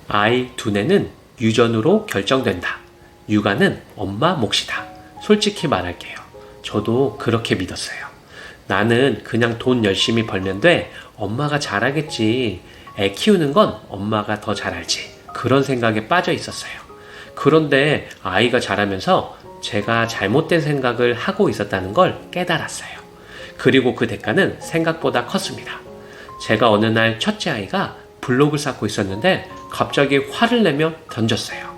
아이 두뇌는 유전으로 결정된다. 육아는 엄마 몫이다. 솔직히 말할게요. 저도 그렇게 믿었어요. 나는 그냥 돈 열심히 벌면 돼. 엄마가 잘하겠지. 애 키우는 건 엄마가 더 잘 알지. 그런 생각에 빠져 있었어요. 그런데 아이가 자라면서 제가 잘못된 생각을 하고 있었다는 걸 깨달았어요. 그리고 그 대가는 생각보다 컸습니다. 제가 어느 날 첫째 아이가 블록을 쌓고 있었는데 갑자기 화를 내며 던졌어요.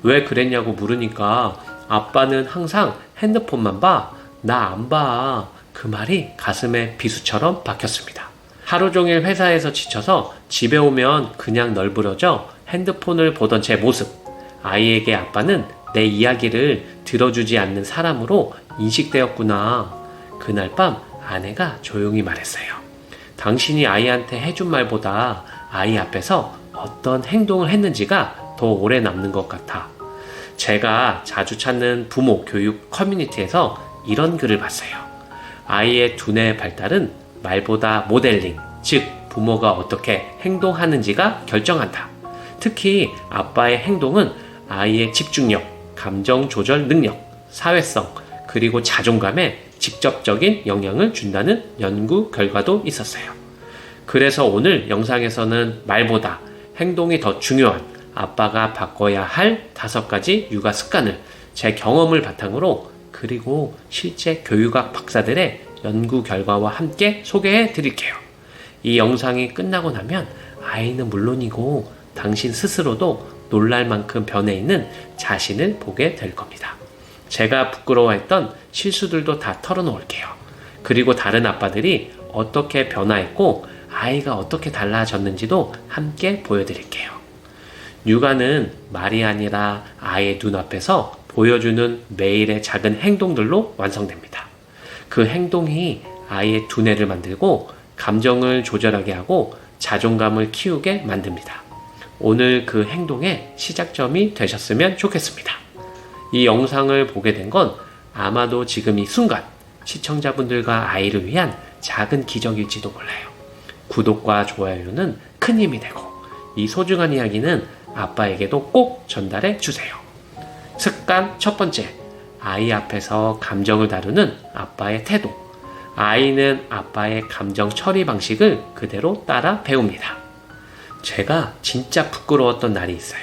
왜 그랬냐고 물으니까 아빠는 항상 핸드폰만 봐. 나 안 봐. 그 말이 가슴에 비수처럼 박혔습니다. 하루 종일 회사에서 지쳐서 집에 오면 그냥 널브러져 핸드폰을 보던 제 모습. 아이에게 아빠는 내 이야기를 들어주지 않는 사람으로 인식되었구나. 그날 밤 아내가 조용히 말했어요. 당신이 아이한테 해준 말보다 아이 앞에서 어떤 행동을 했는지가 더 오래 남는 것 같아. 제가 자주 찾는 부모 교육 커뮤니티에서 이런 글을 봤어요. 아이의 두뇌 발달은 말보다 모델링, 즉 부모가 어떻게 행동하는지가 결정한다. 특히 아빠의 행동은 아이의 집중력, 감정 조절 능력, 사회성, 그리고 자존감에 직접적인 영향을 준다는 연구 결과도 있었어요. 그래서 오늘 영상에서는 말보다 행동이 더 중요한 아빠가 바꿔야 할 5가지 육아 습관을 제 경험을 바탕으로 그리고 실제 교육학 박사들의 연구 결과와 함께 소개해 드릴게요. 이 영상이 끝나고 나면 아이는 물론이고 당신 스스로도 놀랄 만큼 변해 있는 자신을 보게 될 겁니다. 제가 부끄러워했던 실수들도 다 털어놓을게요. 그리고 다른 아빠들이 어떻게 변화했고 아이가 어떻게 달라졌는지도 함께 보여드릴게요. 육아는 말이 아니라 아이의 눈앞에서 보여주는 매일의 작은 행동들로 완성됩니다. 그 행동이 아이의 두뇌를 만들고 감정을 조절하게 하고 자존감을 키우게 만듭니다. 오늘 그 행동의 시작점이 되셨으면 좋겠습니다. 이 영상을 보게 된 건 아마도 지금 이 순간 시청자분들과 아이를 위한 작은 기적일지도 몰라요. 구독과 좋아요는 큰 힘이 되고 이 소중한 이야기는 아빠에게도 꼭 전달해 주세요. 습관 첫 번째, 아이 앞에서 감정을 다루는 아빠의 태도. 아이는 아빠의 감정 처리 방식을 그대로 따라 배웁니다. 제가 진짜 부끄러웠던 날이 있어요.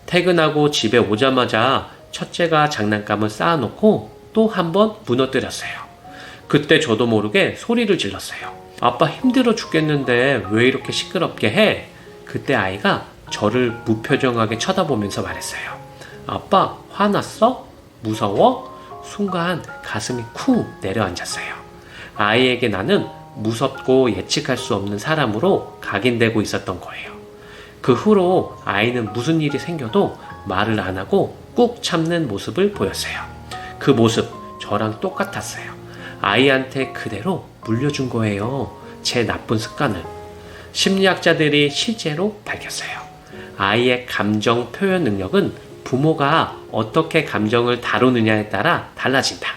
퇴근하고 집에 오자마자 첫째가 장난감을 쌓아놓고 또 한 번 무너뜨렸어요. 그때 저도 모르게 소리를 질렀어요. 아빠 힘들어 죽겠는데 왜 이렇게 시끄럽게 해? 그때 아이가 저를 무표정하게 쳐다보면서 말했어요. 아빠 화났어? 무서워? 순간 가슴이 쿵 내려앉았어요. 아이에게 나는 무섭고 예측할 수 없는 사람으로 각인되고 있었던 거예요. 그 후로 아이는 무슨 일이 생겨도 말을 안 하고 꾹 참는 모습을 보였어요. 그 모습 저랑 똑같았어요. 아이한테 그대로 물려준 거예요. 제 나쁜 습관을. 심리학자들이 실제로 밝혔어요. 아이의 감정 표현 능력은 부모가 어떻게 감정을 다루느냐에 따라 달라진다.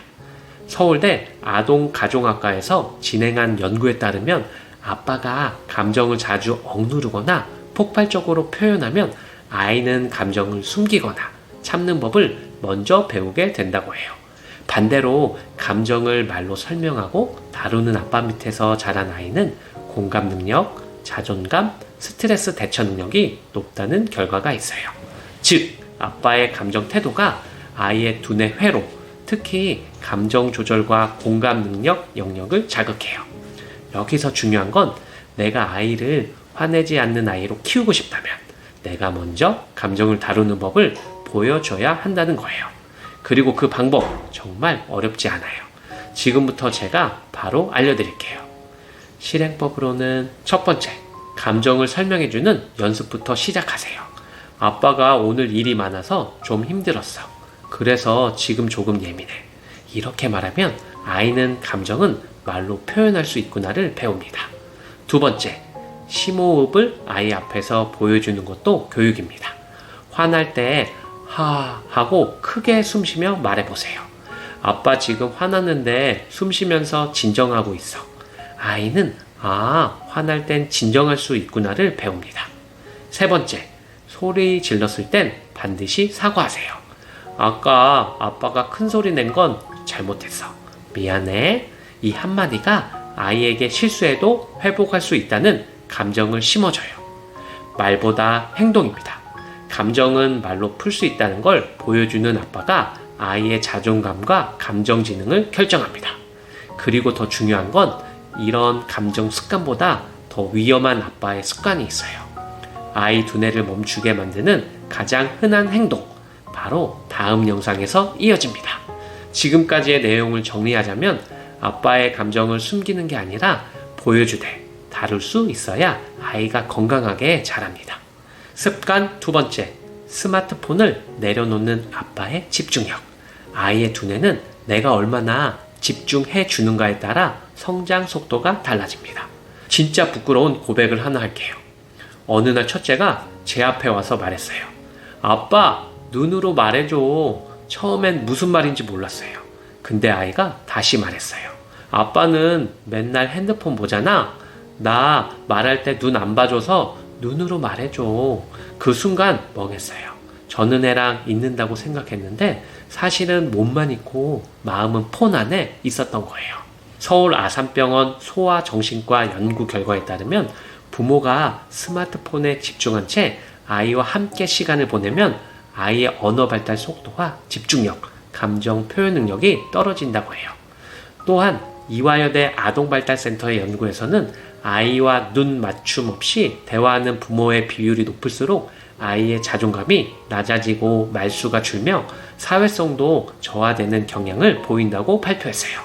서울대 아동가정학과에서 진행한 연구에 따르면 아빠가 감정을 자주 억누르거나 폭발적으로 표현하면 아이는 감정을 숨기거나 참는 법을 먼저 배우게 된다고 해요. 반대로 감정을 말로 설명하고 다루는 아빠 밑에서 자란 아이는 공감 능력, 자존감, 스트레스 대처 능력이 높다는 결과가 있어요. 즉, 아빠의 감정 태도가 아이의 두뇌 회로, 특히 감정 조절과 공감 능력 영역을 자극해요. 여기서 중요한 건 내가 아이를 화내지 않는 아이로 키우고 싶다면 내가 먼저 감정을 다루는 법을 보여줘야 한다는 거예요. 그리고 그 방법 정말 어렵지 않아요. 지금부터 제가 바로 알려드릴게요. 실행법으로는 첫 번째, 감정을 설명해주는 연습부터 시작하세요. 아빠가 오늘 일이 많아서 좀 힘들었어. 그래서 지금 조금 예민해. 이렇게 말하면 아이는 감정은 말로 표현할 수 있구나를 배웁니다. 두 번째, 심호흡을 아이 앞에서 보여주는 것도 교육입니다. 화날 때 하 하고 크게 숨쉬며 말해보세요. 아빠 지금 화났는데 숨 쉬면서 진정하고 있어. 아이는 화날 땐 진정할 수 있구나를 배웁니다. 세 번째, 소리 질렀을 땐 반드시 사과하세요. 아까 아빠가 큰 소리 낸 건 잘못했어. 미안해. 이 한마디가 아이에게 실수해도 회복할 수 있다는 감정을 심어줘요. 말보다 행동입니다. 감정은 말로 풀 수 있다는 걸 보여주는 아빠가 아이의 자존감과 감정 지능을 결정합니다. 그리고 더 중요한 건 이런 감정 습관보다 더 위험한 아빠의 습관이 있어요. 아이 두뇌를 멈추게 만드는 가장 흔한 행동, 바로 다음 영상에서 이어집니다. 지금까지의 내용을 정리하자면 아빠의 감정을 숨기는 게 아니라 보여주되 다룰 수 있어야 아이가 건강하게 자랍니다. 습관 두 번째, 스마트폰을 내려놓는 아빠의 집중력. 아이의 두뇌는 내가 얼마나 집중해 주는가에 따라 성장 속도가 달라집니다. 진짜 부끄러운 고백을 하나 할게요. 어느 날 첫째가 제 앞에 와서 말했어요. 아빠, 눈으로 말해줘. 처음엔 무슨 말인지 몰랐어요. 근데 아이가 다시 말했어요. 아빠는 맨날 핸드폰 보잖아. 나 말할 때 눈 안 봐줘서 눈으로 말해줘. 그 순간 멍했어요. 저는 애랑 있는다고 생각했는데 사실은 몸만 있고 마음은 폰 안에 있었던 거예요. 서울 아산병원 소아정신과 연구 결과에 따르면 부모가 스마트폰에 집중한 채 아이와 함께 시간을 보내면 아이의 언어 발달 속도와 집중력, 감정 표현 능력이 떨어진다고 해요. 또한 이화여대 아동발달센터의 연구에서는 아이와 눈 맞춤 없이 대화하는 부모의 비율이 높을수록 아이의 자존감이 낮아지고 말수가 줄며 사회성도 저하되는 경향을 보인다고 발표했어요.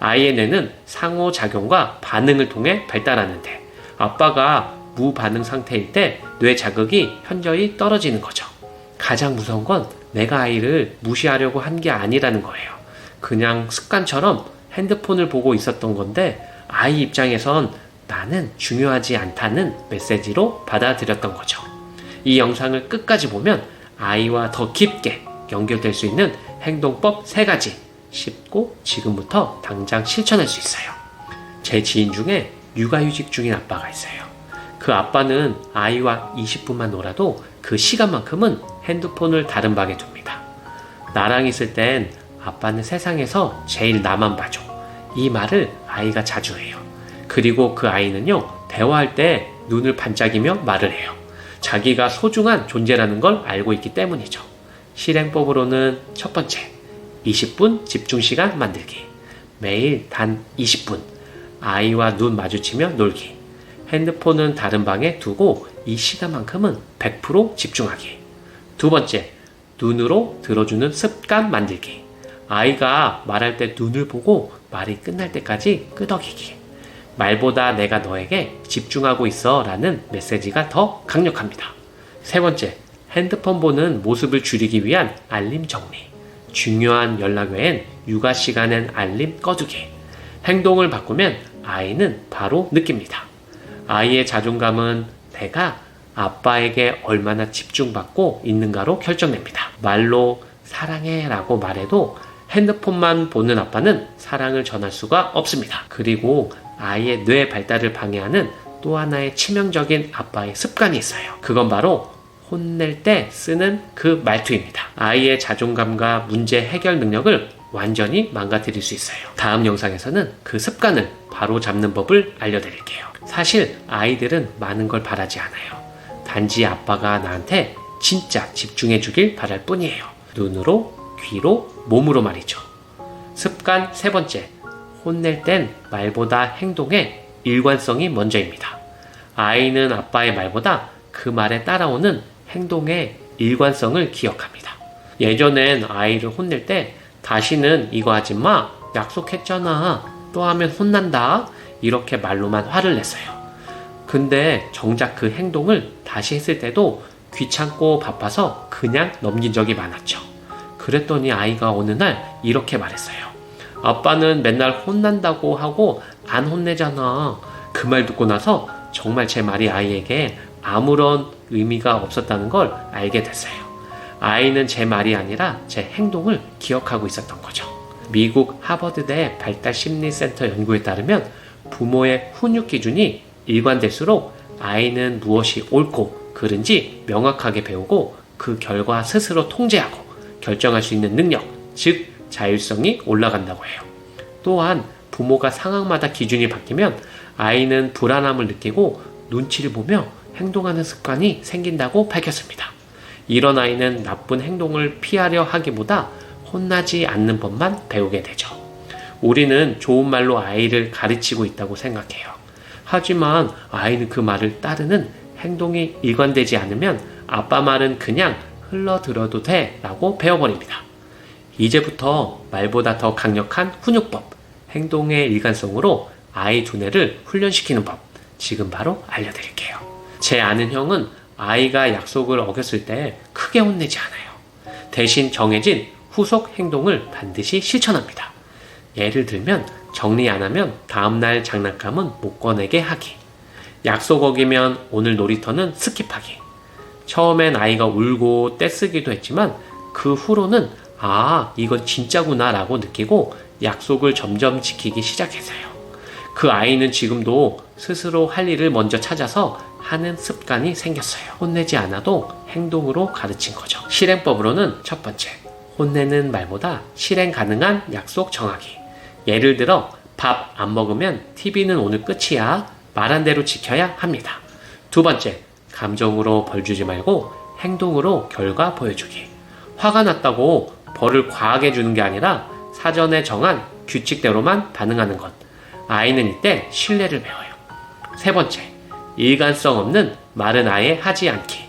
아이의 뇌는 상호작용과 반응을 통해 발달하는데 아빠가 무반응 상태일 때 뇌 자극이 현저히 떨어지는 거죠. 가장 무서운 건 내가 아이를 무시하려고 한 게 아니라는 거예요. 그냥 습관처럼 핸드폰을 보고 있었던 건데 아이 입장에선 나는 중요하지 않다는 메시지로 받아들였던 거죠. 이 영상을 끝까지 보면 아이와 더 깊게 연결될 수 있는 행동법 3가지 쉽고 지금부터 당장 실천할 수 있어요. 제 지인 중에 육아휴직 중인 아빠가 있어요. 그 아빠는 아이와 20분만 놀아도 그 시간만큼은 핸드폰을 다른 방에 둡니다. 나랑 있을 땐 아빠는 세상에서 제일 나만 봐줘. 이 말을 아이가 자주 해요. 그리고 그 아이는요, 대화할 때 눈을 반짝이며 말을 해요. 자기가 소중한 존재라는 걸 알고 있기 때문이죠. 실행법으로는 첫 번째, 20분 집중시간 만들기. 매일 단 20분. 아이와 눈 마주치며 놀기. 핸드폰은 다른 방에 두고 이 시간만큼은 100% 집중하기. 두 번째, 눈으로 들어주는 습관 만들기. 아이가 말할 때 눈을 보고 말이 끝날 때까지 끄덕이기. 말보다 내가 너에게 집중하고 있어 라는 메시지가 더 강력합니다. 세 번째, 핸드폰 보는 모습을 줄이기 위한 알림 정리. 중요한 연락 외엔 육아 시간엔 알림 꺼두기. 행동을 바꾸면 아이는 바로 느낍니다. 아이의 자존감은 내가 아빠에게 얼마나 집중받고 있는가로 결정됩니다. 말로 사랑해 라고 말해도 핸드폰만 보는 아빠는 사랑을 전할 수가 없습니다. 그리고 아이의 뇌 발달을 방해하는 또 하나의 치명적인 아빠의 습관이 있어요. 그건 바로 혼낼 때 쓰는 그 말투입니다. 아이의 자존감과 문제 해결 능력을 완전히 망가뜨릴 수 있어요. 다음 영상에서는 그 습관을 바로 잡는 법을 알려드릴게요. 사실 아이들은 많은 걸 바라지 않아요. 단지 아빠가 나한테 진짜 집중해 주길 바랄 뿐이에요. 눈으로, 귀로, 몸으로 말이죠. 습관 세 번째, 혼낼 땐 말보다 행동에 일관성이 먼저입니다. 아이는 아빠의 말보다 그 말에 따라오는 행동의 일관성을 기억합니다. 예전엔 아이를 혼낼 때 다시는 이거 하지 마, 약속했잖아, 또 하면 혼난다, 이렇게 말로만 화를 냈어요. 근데 정작 그 행동을 다시 했을 때도 귀찮고 바빠서 그냥 넘긴 적이 많았죠. 그랬더니 아이가 어느 날 이렇게 말했어요. 아빠는 맨날 혼난다고 하고 안 혼내잖아. 그 말 듣고 나서 정말 제 말이 아이에게 아무런 의미가 없었다는 걸 알게 됐어요. 아이는 제 말이 아니라 제 행동을 기억하고 있었던 거죠. 미국 하버드대 발달심리센터 연구에 따르면 부모의 훈육 기준이 일관될수록 아이는 무엇이 옳고 그른지 명확하게 배우고 그 결과 스스로 통제하고 결정할 수 있는 능력, 즉 자율성이 올라간다고 해요. 또한 부모가 상황마다 기준이 바뀌면 아이는 불안함을 느끼고 눈치를 보며 행동하는 습관이 생긴다고 밝혔습니다. 이런 아이는 나쁜 행동을 피하려 하기보다 혼나지 않는 법만 배우게 되죠. 우리는 좋은 말로 아이를 가르치고 있다고 생각해요. 하지만 아이는 그 말을 따르는 행동이 일관되지 않으면 아빠 말은 그냥 흘러들어도 돼 라고 배워버립니다. 이제부터 말보다 더 강력한 훈육법, 행동의 일관성으로 아이 두뇌를 훈련시키는 법, 지금 바로 알려드릴게요. 제 아는 형은 아이가 약속을 어겼을 때 크게 혼내지 않아요. 대신 정해진 후속 행동을 반드시 실천합니다. 예를 들면 정리 안 하면 다음날 장난감은 못 꺼내게 하기, 약속 어기면 오늘 놀이터는 스킵하기. 처음엔 아이가 울고 떼쓰기도 했지만 그 후로는 이건 진짜구나 라고 느끼고 약속을 점점 지키기 시작했어요. 그 아이는 지금도 스스로 할 일을 먼저 찾아서 하는 습관이 생겼어요. 혼내지 않아도 행동으로 가르친 거죠. 실행법으로는 첫 번째, 혼내는 말보다 실행 가능한 약속 정하기. 예를 들어 밥 안 먹으면 TV는 오늘 끝이야. 말한 대로 지켜야 합니다. 두 번째, 감정으로 벌 주지 말고 행동으로 결과 보여주기. 화가 났다고 벌을 과하게 주는 게 아니라 사전에 정한 규칙대로만 반응하는 것. 아이는 이때 신뢰를 배워요. 세 번째, 일관성 없는 말은 아예 하지 않기.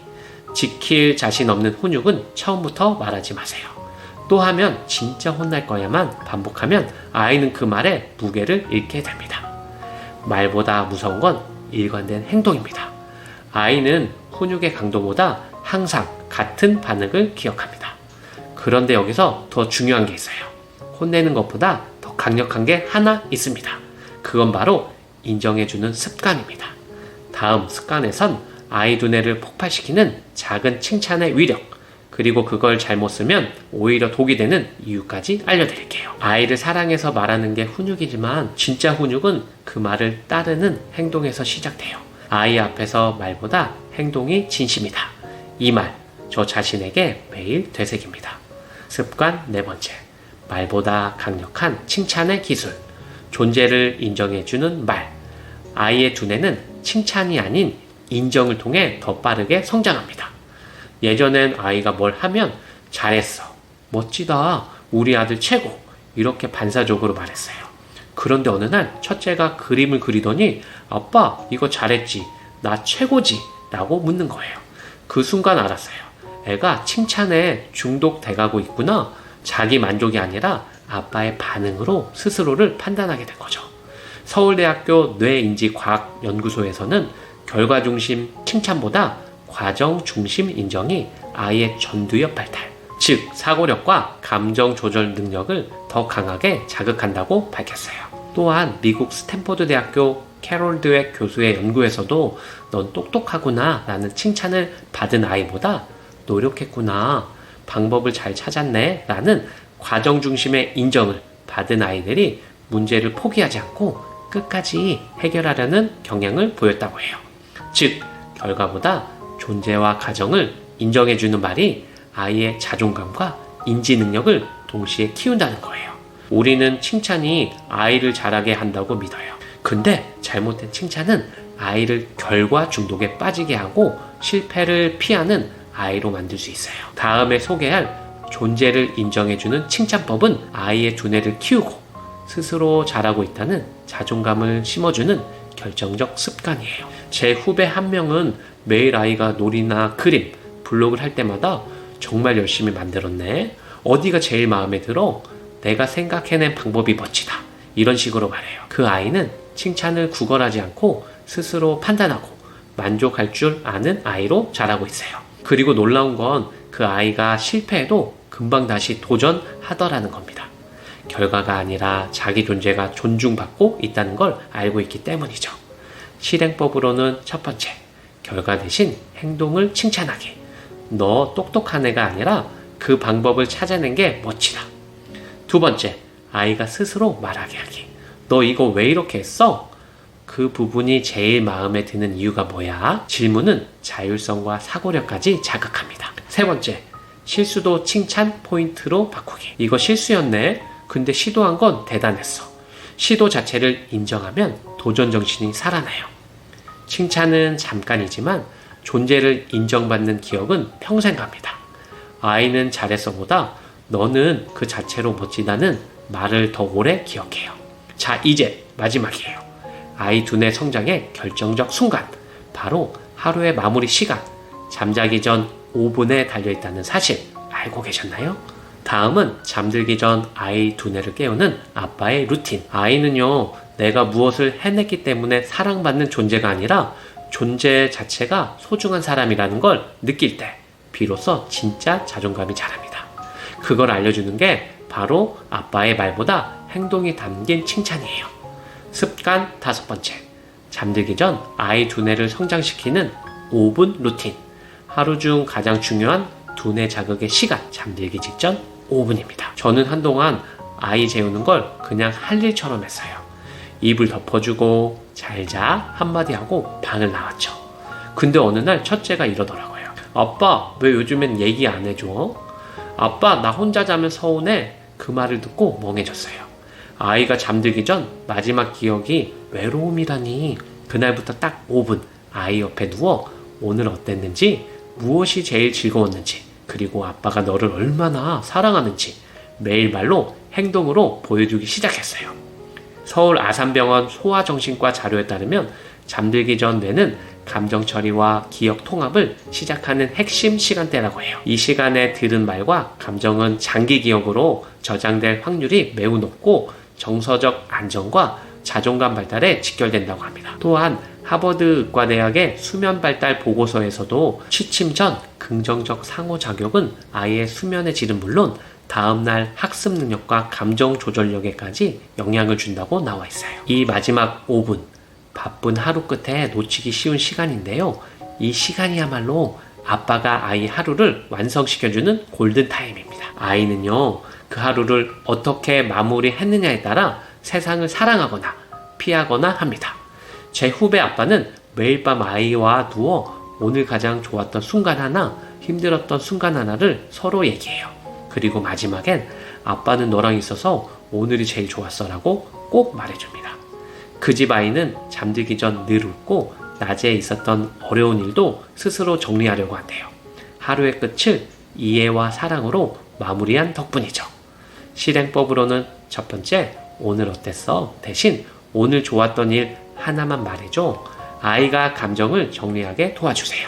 지킬 자신 없는 훈육은 처음부터 말하지 마세요. 또 하면 진짜 혼날 거야만 반복하면 아이는 그 말에 무게를 잃게 됩니다. 말보다 무서운 건 일관된 행동입니다. 아이는 훈육의 강도보다 항상 같은 반응을 기억합니다. 그런데 여기서 더 중요한 게 있어요. 혼내는 것보다 더 강력한 게 하나 있습니다. 그건 바로 인정해주는 습관입니다. 다음 습관에선 아이 두뇌를 폭발시키는 작은 칭찬의 위력, 그리고 그걸 잘못 쓰면 오히려 독이 되는 이유까지 알려드릴게요. 아이를 사랑해서 말하는 게 훈육이지만 진짜 훈육은 그 말을 따르는 행동에서 시작돼요. 아이 앞에서 말보다 행동이 진심이다. 이 말, 저 자신에게 매일 되새깁니다. 습관 네 번째, 말보다 강력한 칭찬의 기술. 존재를 인정해주는 말. 아이의 두뇌는 칭찬이 아닌 인정을 통해 더 빠르게 성장합니다. 예전엔 아이가 뭘 하면 잘했어, 멋지다, 우리 아들 최고, 이렇게 반사적으로 말했어요. 그런데 어느 날 첫째가 그림을 그리더니 아빠 이거 잘했지, 나 최고지 라고 묻는 거예요. 그 순간 알았어요. 애가 칭찬에 중독돼가고 있구나. 자기 만족이 아니라 아빠의 반응으로 스스로를 판단하게 된 거죠. 서울대학교 뇌인지과학연구소에서는 결과 중심 칭찬보다 과정 중심 인정이 아이의 전두엽 발달, 즉 사고력과 감정 조절 능력을 더 강하게 자극한다고 밝혔어요. 또한 미국 스탠포드 대학교 캐롤 드웩 교수의 연구에서도 넌 똑똑하구나 라는 칭찬을 받은 아이보다 노력했구나, 방법을 잘 찾았네 라는 과정 중심의 인정을 받은 아이들이 문제를 포기하지 않고 끝까지 해결하려는 경향을 보였다고 해요. 즉 결과보다 존재와 가정을 인정해주는 말이 아이의 자존감과 인지 능력을 동시에 키운다는 거예요. 우리는 칭찬이 아이를 자라게 한다고 믿어요. 근데 잘못된 칭찬은 아이를 결과 중독에 빠지게 하고 실패를 피하는 아이로 만들 수 있어요. 다음에 소개할 존재를 인정해주는 칭찬법은 아이의 두뇌를 키우고 스스로 잘하고 있다는 자존감을 심어주는 결정적 습관이에요. 제 후배 한 명은 매일 아이가 놀이나 그림, 블록을 할 때마다 정말 열심히 만들었네, 어디가 제일 마음에 들어, 내가 생각해낸 방법이 멋지다, 이런 식으로 말해요. 그 아이는 칭찬을 구걸하지 않고 스스로 판단하고 만족할 줄 아는 아이로 자라고 있어요. 그리고 놀라운 건 그 아이가 실패해도 금방 다시 도전하더라는 겁니다. 결과가 아니라 자기 존재가 존중받고 있다는 걸 알고 있기 때문이죠. 실행법으로는 첫 번째, 결과 대신 행동을 칭찬하기. 너 똑똑한 애가 아니라 그 방법을 찾아낸 게 멋지다. 두 번째, 아이가 스스로 말하게 하기. 너 이거 왜 이렇게 했어? 그 부분이 제일 마음에 드는 이유가 뭐야? 질문은 자율성과 사고력까지 자극합니다. 세 번째, 실수도 칭찬 포인트로 바꾸기. 이거 실수였네. 근데 시도한 건 대단했어. 시도 자체를 인정하면 도전 정신이 살아나요. 칭찬은 잠깐이지만 존재를 인정받는 기억은 평생 갑니다. 아이는 잘했어보다 너는 그 자체로 멋지다는 말을 더 오래 기억해요. 자, 이제 마지막이에요. 아이 두뇌 성장의 결정적 순간, 바로 하루의 마무리 시간, 잠자기 전 5분에 달려있다는 사실 알고 계셨나요? 다음은 잠들기 전 아이 두뇌를 깨우는 아빠의 루틴. 아이는요, 내가 무엇을 해냈기 때문에 사랑받는 존재가 아니라 존재 자체가 소중한 사람이라는 걸 느낄 때 비로소 진짜 자존감이 자랍니다. 그걸 알려주는 게 바로 아빠의 말보다 행동이 담긴 칭찬이에요. 습관 5번째. 잠들기 전 아이 두뇌를 성장시키는 5분 루틴. 하루 중 가장 중요한 두뇌 자극의 시간, 잠들기 직전 5분입니다. 저는 한동안 아이 재우는 걸 그냥 할 일처럼 했어요. 이불 덮어주고 잘자 한마디 하고 방을 나왔죠. 근데 어느 날 첫째가 이러더라고요. 아빠, 왜 요즘엔 얘기 안 해줘? 아빠, 나 혼자 자면 서운해. 그 말을 듣고 멍해졌어요. 아이가 잠들기 전 마지막 기억이 외로움이라니. 그날부터 딱 5분 아이 옆에 누워 오늘 어땠는지, 무엇이 제일 즐거웠는지, 그리고 아빠가 너를 얼마나 사랑하는지 매일 말로 행동으로 보여주기 시작했어요. 서울 아산병원 소아정신과 자료에 따르면 잠들기 전 뇌는 감정 처리와 기억 통합을 시작하는 핵심 시간대라고 해요. 이 시간에 들은 말과 감정은 장기 기억으로 저장될 확률이 매우 높고 정서적 안정과 자존감 발달에 직결된다고 합니다. 또한 하버드 의과대학의 수면 발달 보고서에서도 취침 전 긍정적 상호작용은 아이의 수면의 질은 물론 다음날 학습 능력과 감정 조절력에까지 영향을 준다고 나와 있어요. 이 마지막 5분, 바쁜 하루 끝에 놓치기 쉬운 시간인데요. 이 시간이야말로 아빠가 아이 하루를 완성시켜주는 골든타임입니다. 아이는요, 그 하루를 어떻게 마무리했느냐에 따라 세상을 사랑하거나 피하거나 합니다. 제 후배 아빠는 매일 밤 아이와 누워 오늘 가장 좋았던 순간 하나, 힘들었던 순간 하나를 서로 얘기해요. 그리고 마지막엔 아빠는 너랑 있어서 오늘이 제일 좋았어 라고 꼭 말해줍니다. 그 집 아이는 잠들기 전 늘 웃고 낮에 있었던 어려운 일도 스스로 정리하려고 한대요. 하루의 끝을 이해와 사랑으로 마무리한 덕분이죠. 실행법으로는 첫 번째, 오늘 어땠어? 대신 오늘 좋았던 일 하나만 말해줘. 아이가 감정을 정리하게 도와주세요.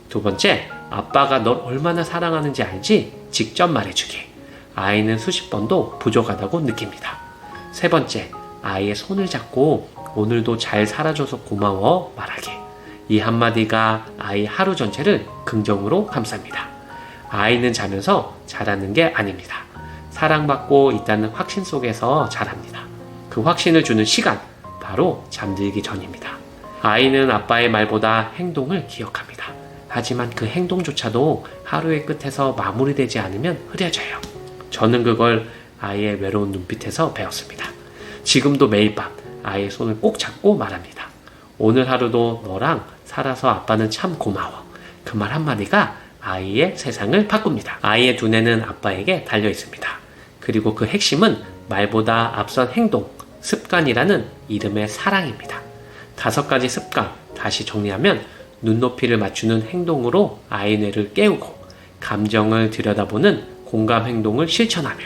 두 번째, 아빠가 널 얼마나 사랑하는지 알지? 직접 말해주기. 아이는 수십 번도 부족하다고 느낍니다. 세 번째, 아이의 손을 잡고 오늘도 잘 살아줘서 고마워 말하기. 이 한마디가 아이 하루 전체를 긍정으로 감쌉니다. 아이는 자면서 잘하는 게 아닙니다. 사랑받고 있다는 확신 속에서 자랍니다. 그 확신을 주는 시간, 바로 잠들기 전입니다. 아이는 아빠의 말보다 행동을 기억합니다. 하지만 그 행동조차도 하루의 끝에서 마무리되지 않으면 흐려져요. 저는 그걸 아이의 외로운 눈빛에서 배웠습니다. 지금도 매일 밤 아이의 손을 꼭 잡고 말합니다. 오늘 하루도 너랑 살아서 아빠는 참 고마워. 그 말 한마디가 아이의 세상을 바꿉니다. 아이의 두뇌는 아빠에게 달려 있습니다. 그리고 그 핵심은 말보다 앞선 행동, 습관이라는 이름의 사랑입니다. 5가지 습관 다시 정리하면 눈높이를 맞추는 행동으로 아이 뇌를 깨우고, 감정을 들여다보는 공감 행동을 실천하며,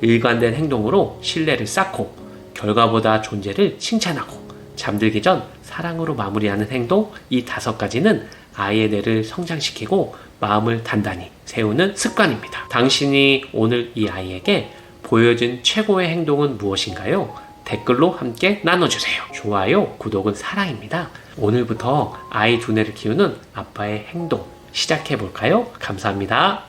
일관된 행동으로 신뢰를 쌓고, 결과보다 존재를 칭찬하고, 잠들기 전 사랑으로 마무리하는 행동, 이 5가지는 아이의 뇌를 성장시키고 마음을 단단히 세우는 습관입니다. 당신이 오늘 이 아이에게 보여준 최고의 행동은 무엇인가요? 댓글로 함께 나눠주세요. 좋아요, 구독은 사랑입니다. 오늘부터 아이 두뇌를 키우는 아빠의 행동 시작해볼까요? 감사합니다.